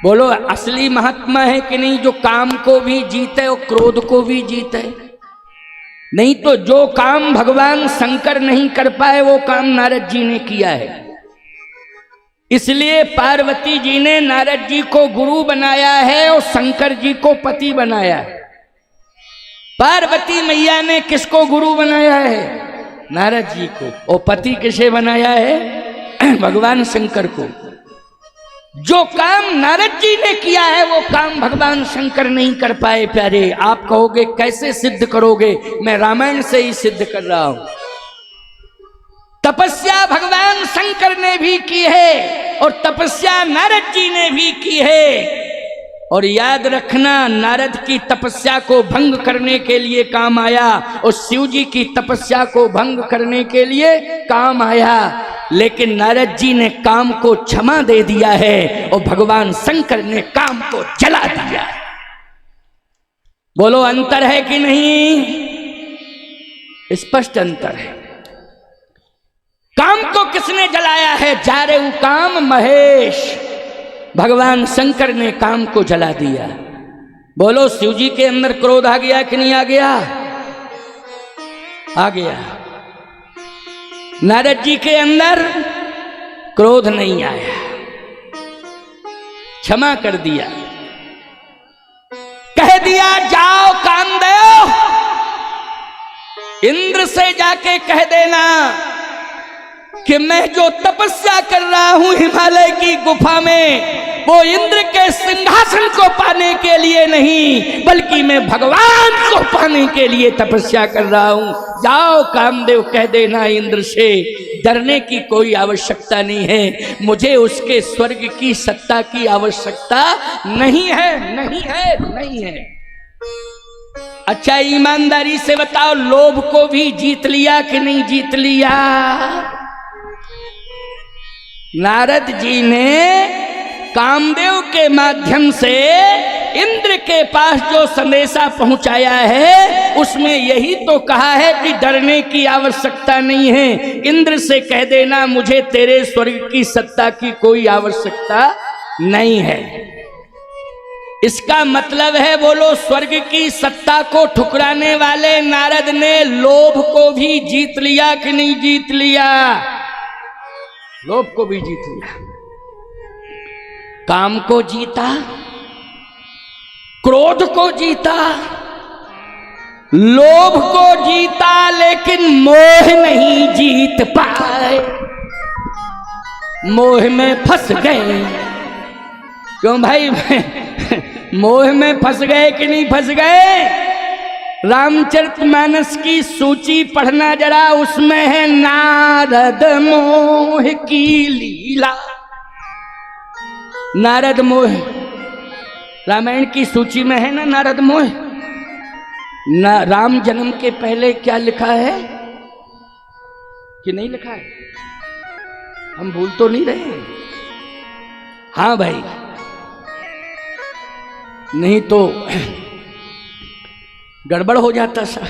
बोलो असली महात्मा है कि नहीं, जो काम को भी जीते और क्रोध को भी जीते। नहीं तो जो काम भगवान शंकर नहीं कर पाए वो काम नारद जी ने किया है। इसलिए पार्वती जी ने नारद जी को गुरु बनाया है और शंकर जी को पति बनाया है। पार्वती मैया ने किसको गुरु बनाया है? नारद जी को। और पति किसे बनाया है? भगवान शंकर को। जो काम नारद जी ने किया है वो काम भगवान शंकर नहीं कर पाए। प्यारे, आप कहोगे कैसे सिद्ध करोगे? मैं रामायण से ही सिद्ध कर रहा हूं। तपस्या भगवान शंकर ने भी की है और तपस्या नारद जी ने भी की है। और याद रखना, नारद की तपस्या को भंग करने के लिए काम आया और शिव जी की तपस्या को भंग करने के लिए काम आया। लेकिन नारद जी ने काम को क्षमा दे दिया है और भगवान शंकर ने काम को जला दिया। बोलो अंतर है कि नहीं? स्पष्ट अंतर है। काम को किसने जलाया है? जारेऊ काम महेश। भगवान शंकर ने काम को जला दिया। बोलो शिव जी के अंदर क्रोध आ गया कि नहीं आ गया? आ गया। नारद जी के अंदर क्रोध नहीं आया, क्षमा कर दिया। कह दिया जाओ कामदेव, इंद्र से जाके कह देना कि मैं जो तपस्या कर रहा हूं हिमालय की गुफा में, वो इंद्र के सिंहासन को पाने के लिए नहीं बल्कि मैं भगवान को पाने के लिए तपस्या कर रहा हूं। जाओ कामदेव कह देना इंद्र से, डरने की कोई आवश्यकता नहीं है। मुझे उसके स्वर्ग की सत्ता की आवश्यकता नहीं है, नहीं है, नहीं है। अच्छा ईमानदारी से बताओ, लोभ को भी जीत लिया कि नहीं जीत लिया? नारद जी ने कामदेव के माध्यम से इंद्र के पास जो संदेशा पहुंचाया है उसमें यही तो कहा है कि डरने की आवश्यकता नहीं है। इंद्र से कह देना मुझे तेरे स्वर्ग की सत्ता की कोई आवश्यकता नहीं है। इसका मतलब है, बोलो, स्वर्ग की सत्ता को ठुकराने वाले नारद ने लोभ को भी जीत लिया कि नहीं जीत लिया? लोभ को भी जीत लिया। काम को जीता, क्रोध को जीता, लोभ को जीता, लेकिन मोह नहीं जीत पाए। मोह में फंस गए। क्यों भाई? मोह में फंस गए कि नहीं फंस गए? रामचरितमानस की सूची पढ़ना जरा, उसमें है नारद मोह की लीला। नारद मोह रामायण की सूची में है ना, नारद मोह। राम जन्म के पहले क्या लिखा है कि नहीं लिखा है? हम भूल तो नहीं रहे? हाँ भाई, नहीं तो गड़बड़ हो जाता सा।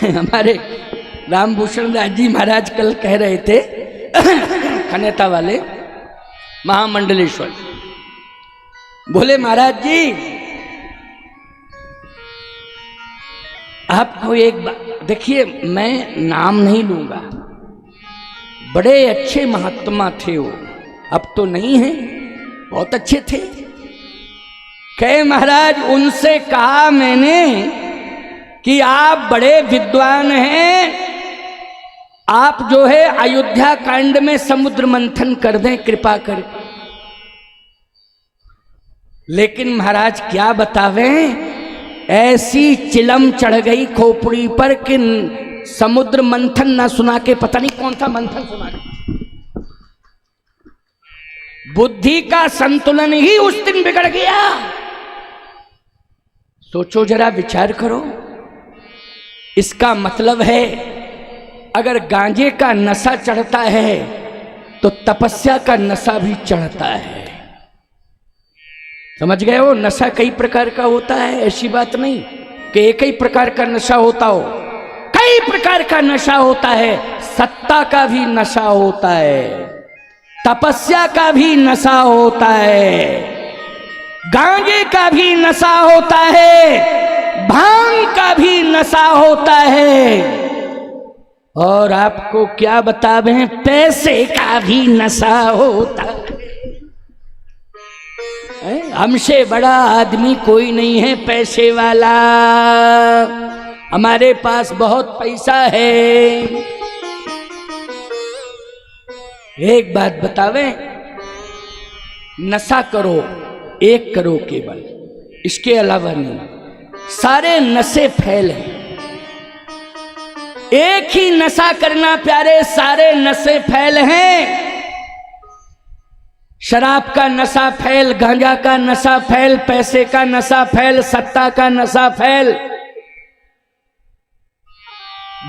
हमारे रामभूषण दास जी महाराज कल कह रहे थे, खनेता वाले महामंडलेश्वर, बोले महाराज जी आपको एक बात देखिए, मैं नाम नहीं लूंगा, बड़े अच्छे महात्मा थे वो, अब तो नहीं है, बहुत अच्छे थे। कहे महाराज उनसे कहा मैंने कि आप बड़े विद्वान हैं, आप जो है अयोध्या कांड में समुद्र मंथन कर दें कृपा कर। लेकिन महाराज क्या बतावें, ऐसी चिलम चढ़ गई खोपड़ी पर कि समुद्र मंथन ना सुना के पता नहीं कौन सा मंथन सुना के, बुद्धि का संतुलन ही उस दिन बिगड़ गया। सोचो जरा, विचार करो। इसका मतलब है अगर गांजे का नशा चढ़ता है तो तपस्या का नशा भी चढ़ता है। समझ गए हो? नशा कई प्रकार का होता है, ऐसी बात नहीं कि एक ही प्रकार का नशा होता हो। कई प्रकार का नशा होता है, सत्ता का भी नशा होता है। तपस्या का भी नशा होता है, गांजे का भी नशा होता है, भांग का भी नशा होता है, और आपको क्या बतावें, पैसे का भी नशा होता है। हमसे बड़ा आदमी कोई नहीं है पैसे वाला, हमारे पास बहुत पैसा है। एक बात बतावे, नशा करो, एक करो केवल, इसके अलावा नहीं, सारे नशे फैल हैं। एक ही नशा करना प्यारे, सारे नशे फैल हैं। शराब का नशा फैल, गांजा का नशा फैल, पैसे का नशा फैल, सत्ता का नशा फैल,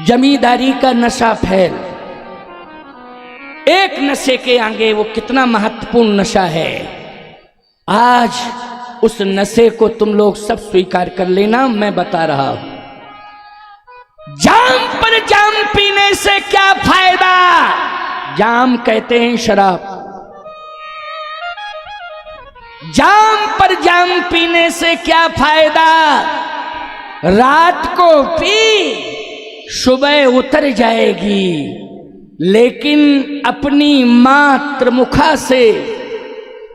जमींदारी का नशा फैल। एक नशे के आगे वो कितना महत्वपूर्ण नशा है। आज उस नशे को तुम लोग सब स्वीकार कर लेना, मैं बता रहा हूं। जाम पर जाम पीने से क्या फायदा? जाम कहते हैं शराब। जाम पर जाम पीने से क्या फायदा? रात को पी, सुबह उतर जाएगी, लेकिन अपनी मात्र मुखा से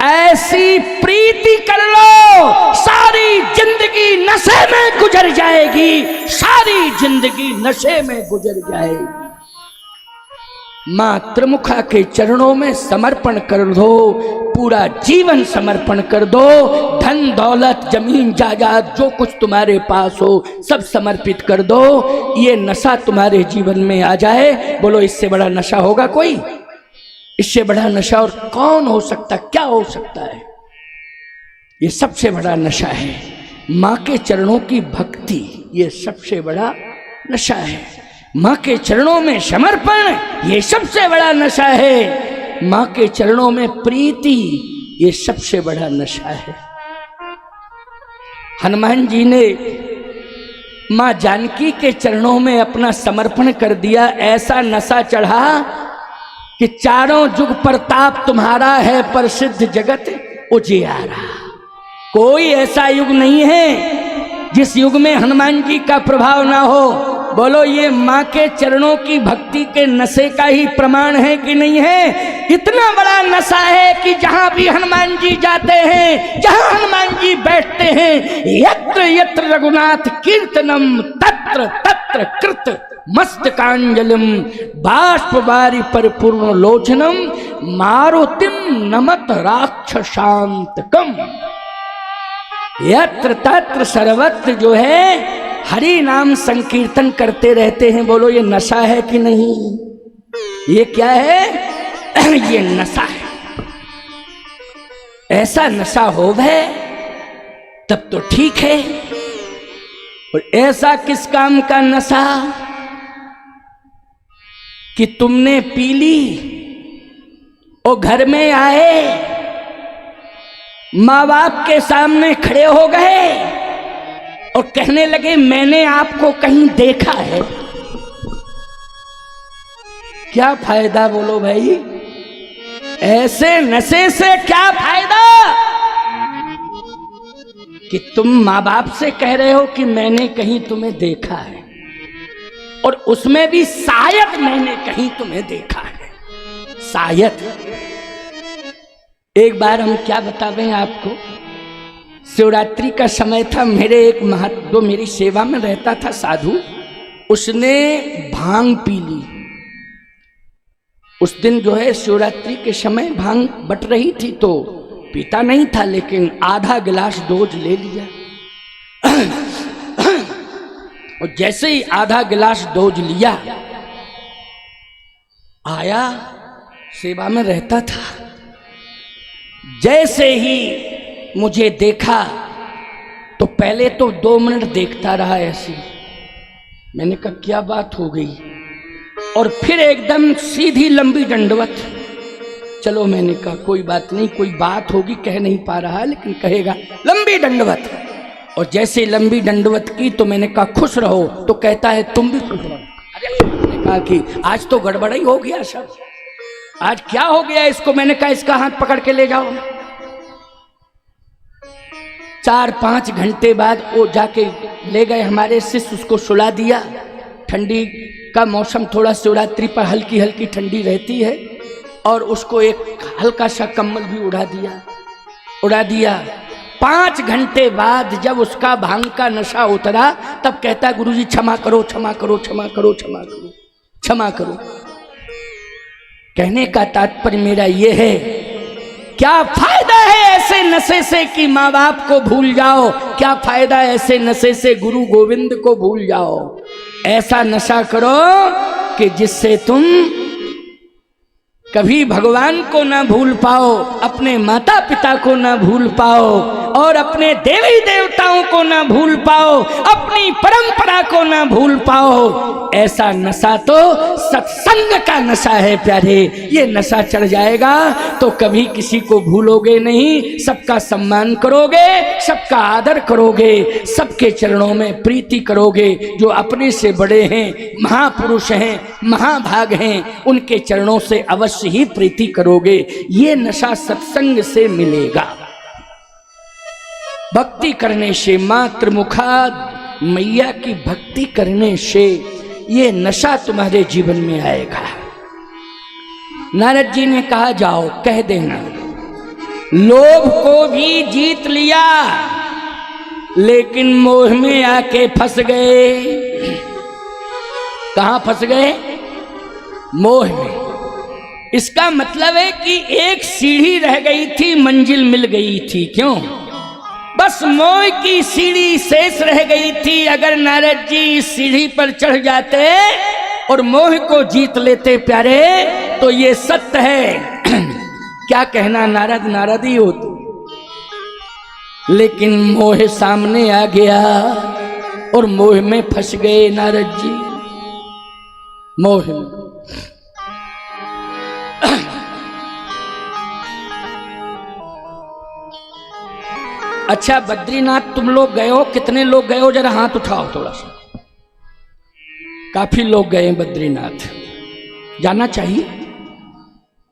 ऐसी प्रीति कर लो, सारी जिंदगी नशे में गुजर जाएगी, सारी जिंदगी नशे में गुजर जाएगी। मात्र मुखा के चरणों में समर्पण कर दो, पूरा जीवन समर्पण कर दो। धन दौलत जमीन जायदाद जो कुछ तुम्हारे पास हो सब समर्पित कर दो। ये नशा तुम्हारे जीवन में आ जाए, बोलो इससे बड़ा नशा होगा कोई? इससे बड़ा नशा और कौन हो सकता, क्या हो सकता है? ये सबसे बड़ा नशा है। माँ के चरणों की भक्ति, ये सबसे बड़ा नशा है। माँ के चरणों में समर्पण, ये सबसे बड़ा नशा है। माँ के चरणों में प्रीति, ये सबसे बड़ा नशा है। हनुमान जी ने माँ जानकी के चरणों में अपना समर्पण कर दिया। ऐसा नशा चढ़ा कि चारों युग प्रताप तुम्हारा है, प्रसिद्ध जगत उजियारा। कोई ऐसा युग नहीं है जिस युग में हनुमान जी का प्रभाव ना हो। बोलो ये माँ के चरणों की भक्ति के नशे का ही प्रमाण है कि नहीं है? इतना बड़ा नशा है कि जहां भी हनुमान जी जाते हैं, जहां हनुमान जी बैठते हैं, यत्र यत्र रघुनाथ कीर्तनम तत्र तत्र कृत मस्तकांजलिम बाष्पवारी परिपूर्ण लोचनम मारुतिम नमत राक्षसांतकम। यत्र तत्र सर्वत्र जो है हरि नाम संकीर्तन करते रहते हैं। बोलो ये नशा है कि नहीं? ये क्या है? ये नशा है। ऐसा नशा हो गए तब तो ठीक है, और ऐसा किस काम का नशा कि तुमने पी ली और घर में आए, माँ बाप के सामने खड़े हो गए और कहने लगे मैंने आपको कहीं देखा है। क्या फायदा? बोलो भाई, ऐसे नशे से क्या फायदा कि तुम माँ बाप से कह रहे हो कि मैंने कहीं तुम्हें देखा है, और उसमें भी शायद मैंने कहीं तुम्हें देखा है, शायद। एक बार हम क्या बतावें आपको, शिवरात्रि का समय था। मेरे एक जो मेरी सेवा में रहता था साधु, उसने भांग पी ली। उस दिन जो है शिवरात्रि के समय भांग बट रही थी, तो पीता नहीं था, लेकिन आधा गिलास डोज ले लिया। और जैसे ही आधा गिलास डोज लिया, आया, सेवा में रहता था, जैसे ही मुझे देखा तो पहले तो 2 मिनट देखता रहा ऐसे। मैंने कहा क्या बात हो गई, और फिर एकदम सीधी लंबी दंडवत। चलो मैंने कहा कोई बात नहीं, कोई बात होगी, कह नहीं पा रहा है लेकिन कहेगा, लंबी दंडवत। और जैसे लंबी दंडवत की तो मैंने कहा खुश रहो, तो कहता है तुम भी खुश रहो। अरे मैंने कहा कि आज तो गड़बड़ ही हो गया सब। आज क्या हो गया इसको? मैंने कहा इसका हाथ पकड़ के ले जाओ। 4-5 घंटे बाद वो जाके ले गए हमारे शिष्य, उसको सुला दिया। ठंडी का मौसम, थोड़ा शिवरात्रि पर हल्की हल्की ठंडी रहती है, और उसको एक हल्का सा कंबल भी उड़ा दिया। 5 घंटे बाद जब उसका भांग का नशा उतरा, तब कहता गुरुजी क्षमा करो, क्षमा करो, क्षमा करो, क्षमा करो, क्षमा करो। कहने का तात्पर्य मेरा ये है, क्या फायदा है ऐसे नशे से कि माँ बाप को भूल जाओ? क्या फायदा ऐसे नशे से गुरु गोविंद को भूल जाओ? ऐसा नशा करो कि जिससे तुम कभी भगवान को ना भूल पाओ, अपने माता पिता को ना भूल पाओ, और अपने देवी देवताओं को ना भूल पाओ, अपनी परंपरा को ना भूल पाओ। ऐसा नशा तो सत्संग का नशा है प्यारे। ये नशा चढ़ जाएगा तो कभी किसी को भूलोगे नहीं, सबका सम्मान करोगे, सबका आदर करोगे, सबके चरणों में प्रीति करोगे। जो अपने से बड़े हैं, महापुरुष हैं, महाभाग हैं, उनके चरणों से अवश्य ही प्रीति करोगे। ये नशा सत्संग से मिलेगा। भक्ति करने से, मातृमुखा मैया की भक्ति करने से ये नशा तुम्हारे जीवन में आएगा। नारद जी ने कहा जाओ कह देना, लोभ को भी जीत लिया लेकिन मोह में आके फंस गए। कहां फंस गए? मोह में। इसका मतलब है कि एक सीढ़ी रह गई थी, मंजिल मिल गई थी। क्यों? बस मोह की सीढ़ी शेष रह गई थी। अगर नारद जी इस सीढ़ी पर चढ़ जाते और मोह को जीत लेते प्यारे, तो ये सत्य है। क्या कहना, नारद नारद ही होते, लेकिन मोह सामने आ गया और मोह में फंस गए नारद जी। मोह में। अच्छा बद्रीनाथ तुम लोग गए हो? कितने लोग गए हो? जरा हाथ उठाओ थोड़ा सा। काफी लोग गए बद्रीनाथ। जाना चाहिए।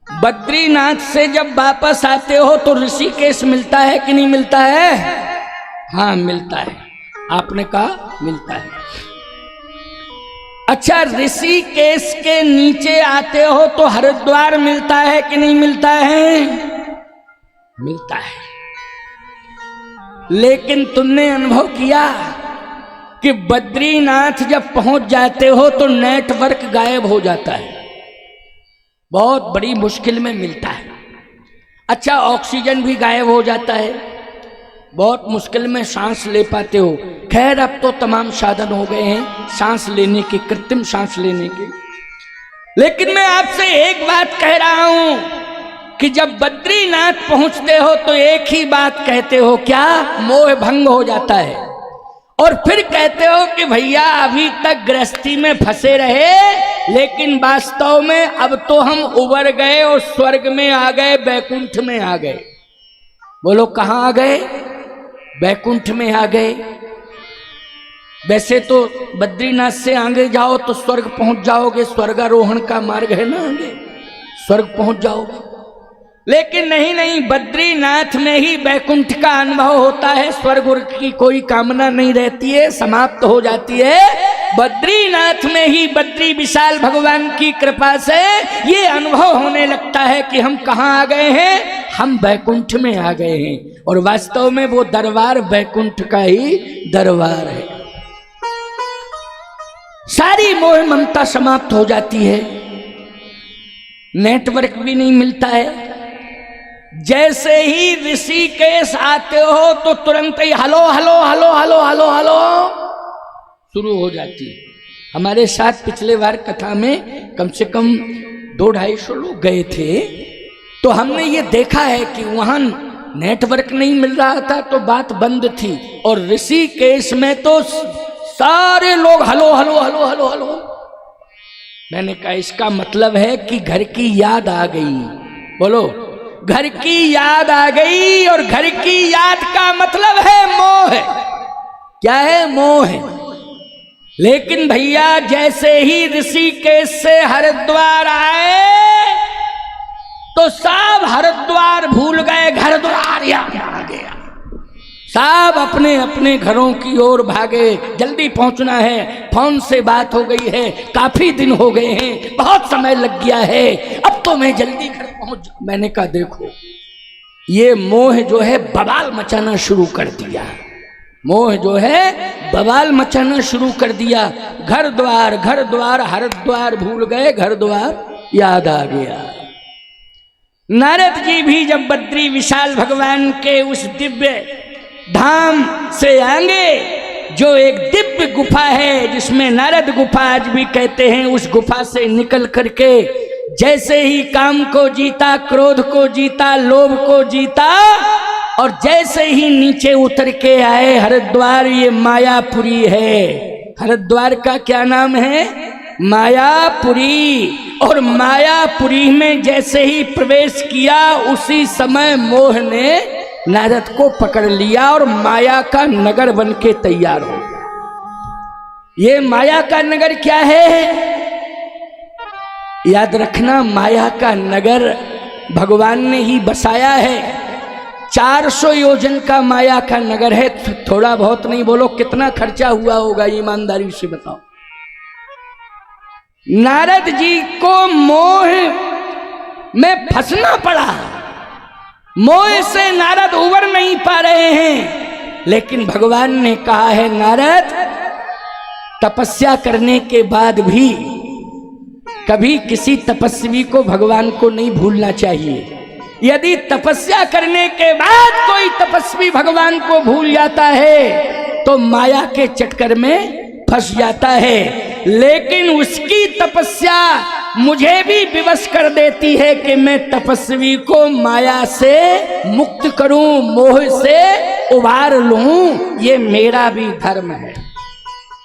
बद्रीनाथ से जब वापस आते हो तो ऋषिकेश मिलता है कि नहीं मिलता है? हाँ मिलता है। आपने कहा मिलता है। अच्छा ऋषिकेश के नीचे आते हो तो हरिद्वार मिलता है कि नहीं मिलता है? मिलता है। लेकिन तुमने अनुभव किया कि बद्रीनाथ जब पहुंच जाते हो तो नेटवर्क गायब हो जाता है, बहुत बड़ी मुश्किल में मिलता है। अच्छा ऑक्सीजन भी गायब हो जाता है, बहुत मुश्किल में सांस ले पाते हो। खैर अब तो तमाम साधन हो गए हैं सांस लेने के, कृत्रिम सांस लेने के। लेकिन मैं आपसे एक बात कह रहा हूं कि जब बद्रीनाथ पहुंचते हो तो एक ही बात कहते हो, क्या? मोह भंग हो जाता है। और फिर कहते हो कि भैया अभी तक गृहस्थी में फंसे रहे, लेकिन वास्तव में अब तो हम उबर गए और स्वर्ग में आ गए, बैकुंठ में आ गए। बोलो कहां आ गए? बैकुंठ में आ गए। वैसे तो बद्रीनाथ से आगे जाओ तो स्वर्ग पहुंच जाओगे, स्वर्गारोहण का मार्ग है ना, आगे स्वर्ग पहुंच जाओगे। लेकिन नहीं, बद्रीनाथ में ही बैकुंठ का अनुभव होता है। स्वर्ग की कोई कामना नहीं रहती है, समाप्त हो जाती है। बद्रीनाथ में ही बद्री विशाल भगवान की कृपा से ये अनुभव होने लगता है कि हम कहाँ आ गए हैं? हम बैकुंठ में आ गए हैं। और वास्तव में वो दरबार बैकुंठ का ही दरबार है। सारी मोह ममता समाप्त हो जाती है, नेटवर्क भी नहीं मिलता है। जैसे ही ऋषिकेश आते हो तो तुरंत ही hello hello hello hello hello hello शुरू हो जाती है। हमारे साथ पिछले बार कथा में कम से कम 200-250 लोग गए थे, तो हमने ये देखा है कि वहां नेटवर्क नहीं मिल रहा था तो बात बंद थी, और ऋषिकेश में तो सारे लोग hello hello hello hello hello. मैंने कहा इसका मतलब है कि घर की याद आ गई। बोलो घर की याद आ गई, और घर की याद का मतलब है मोह। क्या है? मोह। लेकिन भैया जैसे ही ऋषिकेश से हरिद्वार आए तो सब हरिद्वार भूल गए, घर द्वार याद आ गया। सब अपने अपने घरों की ओर भागे, जल्दी पहुंचना है, फोन से बात हो गई है, काफी दिन हो गए हैं, बहुत समय लग गया है, अब तो मैं जल्दी घर पहुंच। मैंने कहा देखो ये मोह जो है बवाल मचाना शुरू कर दिया, मोह जो है बवाल मचाना शुरू कर दिया। घर द्वार हरिद्वार भूल गए, घर द्वार याद आ गया। नारद जी भी जब बद्री विशाल भगवान के उस दिव्य धाम से आएंगे, जो एक दिव्य गुफा है जिसमें नारद गुफा आज भी कहते हैं, उस गुफा से निकल करके जैसे ही काम को जीता, क्रोध को जीता, लोभ को जीता, और जैसे ही नीचे उतर के आए हरिद्वार, ये मायापुरी है। हरिद्वार का क्या नाम है? मायापुरी। और मायापुरी में जैसे ही प्रवेश किया, उसी समय मोह ने नारद को पकड़ लिया और माया का नगर बन के तैयार हो गया। ये माया का नगर क्या है? याद रखना, माया का नगर भगवान ने ही बसाया है। 400 योजन का माया का नगर है। थोड़ा बहुत नहीं, बोलो कितना खर्चा हुआ होगा, ईमानदारी से बताओ। नारद जी को मोह में फंसना पड़ा, मोह से नारद उबर नहीं पा रहे हैं, लेकिन भगवान ने कहा है नारद, तपस्या करने के बाद भी कभी किसी तपस्वी को भगवान को नहीं भूलना चाहिए। यदि तपस्या करने के बाद कोई तपस्वी भगवान को भूल जाता है तो माया के चक्कर में फंस जाता है, लेकिन उसकी तपस्या मुझे भी विवश कर देती है कि मैं तपस्वी को माया से मुक्त करूं, मोह से उबार लूं। ये मेरा भी धर्म है,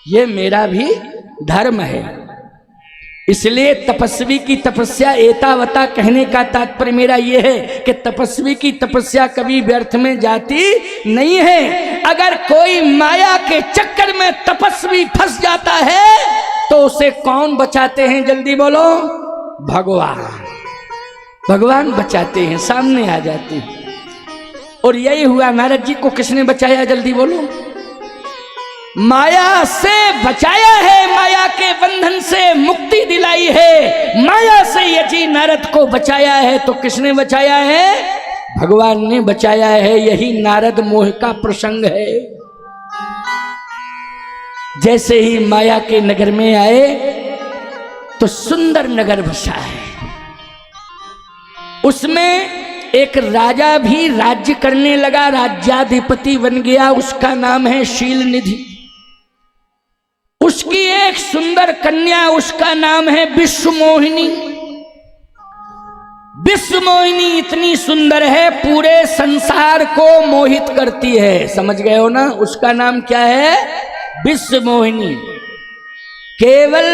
ये मेरा भी धर्म है। इसलिए तपस्वी की तपस्या एतावता कहने का तात्पर्य मेरा यह है कि तपस्वी की तपस्या कभी व्यर्थ में जाती नहीं है। अगर कोई माया के चक्कर में तपस्वी फंस जाता है तो उसे कौन बचाते हैं? जल्दी बोलो। भगवान, भगवान बचाते हैं, सामने आ जाते हैं। और यही हुआ, नारद जी को किसने बचाया? जल्दी बोलो। माया से बचाया है, माया के बंधन से मुक्ति दिलाई है। माया से यदि नारद को बचाया है तो किसने बचाया है? भगवान ने बचाया है। यही नारद मोह का प्रसंग है। जैसे ही माया के नगर में आए तो सुंदर नगर बसा है। उसमें एक राजा भी राज्य करने लगा, राज्याधिपति बन गया। उसका नाम है शीलनिधि। उसकी एक सुंदर कन्या, उसका नाम है विश्वमोहिनी। विश्वमोहिनी इतनी सुंदर है, पूरे संसार को मोहित करती है। समझ गए हो ना? उसका नाम क्या है? विश्वमोहिनी। केवल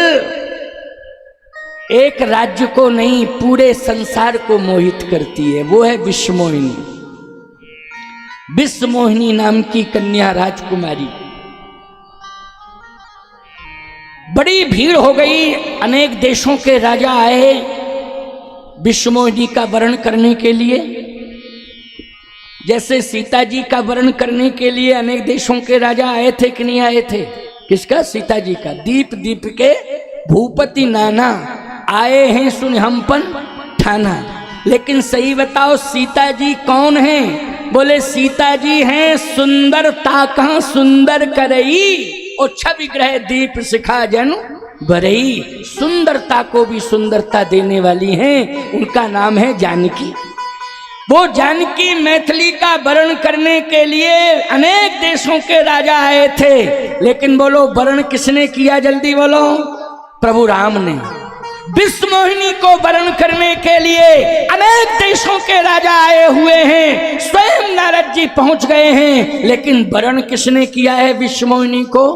एक राज्य को नहीं, पूरे संसार को मोहित करती है, वो है विश्वमोहिनी। विश्वमोहिनी नाम की कन्या राजकुमारी। बड़ी भीड़ हो गई, अनेक देशों के राजा आए विश्वमोहिनी का वर्ण करने के लिए। जैसे सीता जी का वर्ण करने के लिए अनेक देशों के राजा आए थे कि नहीं आए थे? किसका? सीता जी का। दीप दीप के भूपति नाना, आए हैं सुन हमपन ठाना। लेकिन सही बताओ, सीता जी कौन हैं? बोले सीता जी हैं सुंदरता कहाँ सुंदर करई, और छवि ग्रह दीप शिखा जन बरई। सुंदरता को भी सुंदरता देने वाली हैं, उनका नाम है जानकी। वो जानकी मैथिली का वर्ण करने के लिए अनेक देशों के राजा आए थे, लेकिन बोलो वर्ण किसने किया? जल्दी बोलो। प्रभु राम ने। विश्वमोहिनी को वर्ण करने के लिए अनेक देशों के राजा आए हुए हैं, स्वयं नारद जी पहुंच गए हैं, लेकिन वर्ण किसने किया है विश्वमोहिनी को?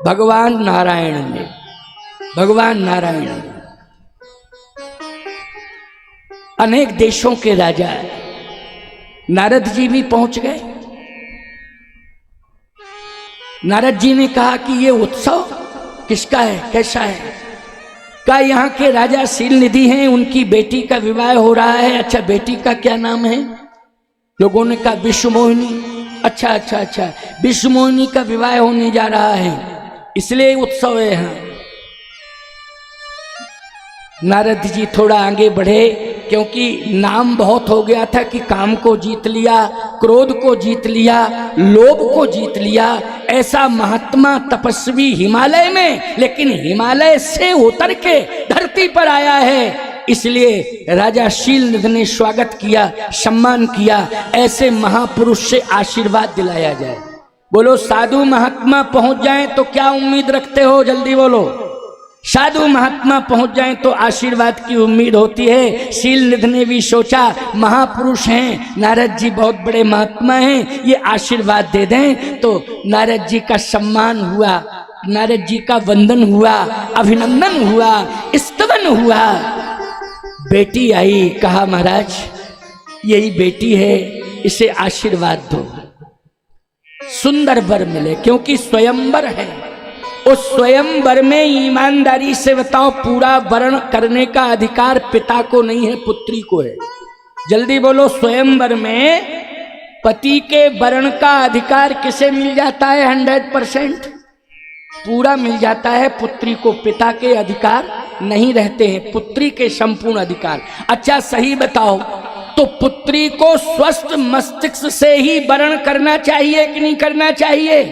भगवान नारायण ने। भगवान नारायण ने। अनेक देशों के राजा, नारद जी भी पहुंच गए। नारद जी ने कहा कि ये उत्सव किसका है, कैसा है? का यहाँ के राजा शील निधि हैं, उनकी बेटी का विवाह हो रहा है। अच्छा, बेटी का क्या नाम है? लोगों ने कहा विश्वमोहिनी। अच्छा, विश्वमोहिनी का विवाह होने जा रहा है, इसलिए उत्सव है यहाँ। नारद जी थोड़ा आगे बढ़े, क्योंकि नाम बहुत हो गया था कि काम को जीत लिया, क्रोध को जीत लिया, लोभ को जीत लिया। ऐसा महात्मा तपस्वी हिमालय में, लेकिन हिमालय से उतर के धरती पर आया है, इसलिए राजा शीलनिधि ने स्वागत किया, सम्मान किया। ऐसे महापुरुष से आशीर्वाद दिलाया जाए। बोलो, साधु महात्मा पहुंच जाएं तो क्या उम्मीद रखते हो? जल्दी बोलो। साधु महात्मा पहुंच जाएं तो आशीर्वाद की उम्मीद होती है। शीलनिधि ने भी सोचा, महापुरुष हैं, नारद जी बहुत बड़े महात्मा हैं, ये आशीर्वाद दे दें तो नारद जी का सम्मान हुआ, नारद जी का वंदन हुआ, अभिनंदन हुआ, स्तवन हुआ। बेटी आई, कहा महाराज यही बेटी है, इसे आशीर्वाद दो, सुंदर वर मिले, क्योंकि स्वयंवर है। उस स्वयंवर में ईमानदारी से बताओ, पूरा वर्ण करने का अधिकार पिता को नहीं है, पुत्री को है। जल्दी बोलो, स्वयंवर में पति के वर्ण का अधिकार किसे मिल जाता है? 100% पूरा मिल जाता है, पुत्री को पिता के अधिकार नहीं रहते हैं, पुत्री के संपूर्ण अधिकार। अच्छा, सही बताओ, तो पुत्री को स्वस्थ मस्तिष्क से ही वर्ण करना चाहिए कि नहीं करना चाहिए?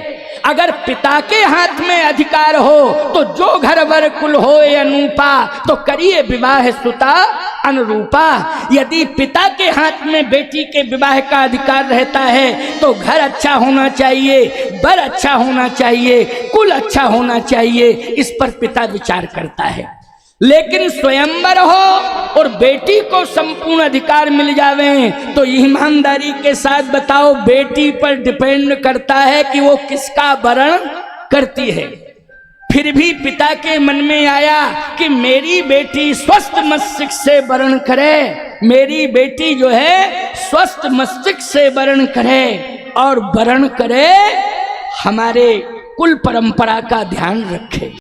अगर पिता के हाथ में अधिकार हो तो जो घर वर कुल होए अनूपा, तो करिए विवाह सुता अनुरूपा। यदि पिता के हाथ में बेटी के विवाह का अधिकार रहता है तो घर अच्छा होना चाहिए, वर अच्छा होना चाहिए, कुल अच्छा होना चाहिए, इस पर पिता विचार करता है। लेकिन स्वयंवर हो और बेटी को संपूर्ण अधिकार मिल जावे तो ईमानदारी के साथ बताओ, बेटी पर डिपेंड करता है कि वो किसका वर्ण करती है। फिर भी पिता के मन में आया कि मेरी बेटी स्वस्थ मस्तिष्क से वर्ण करे, मेरी बेटी जो है स्वस्थ मस्तिष्क से वर्ण करे, और वर्ण करे हमारे कुल परंपरा का ध्यान रखे।